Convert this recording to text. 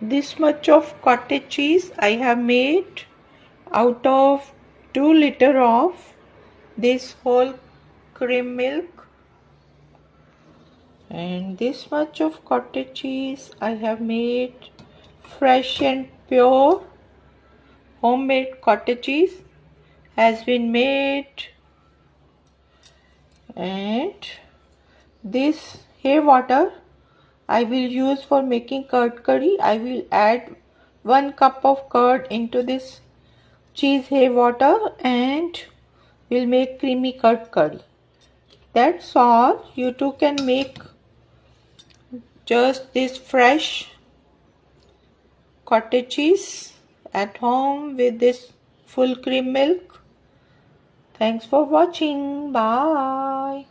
This much of cottage cheese I have made out of 2 liter of this whole cream milk, and this much of cottage cheese I have made fresh and pure homemade cottage cheese has been made, and this hay water I will use for making curd curry. I will add 1 cup of curd into this cheese hay water and will make creamy curd curry. That's all. You too can make just this fresh cottage cheese at home with this full cream milk. Thanks for watching. Bye.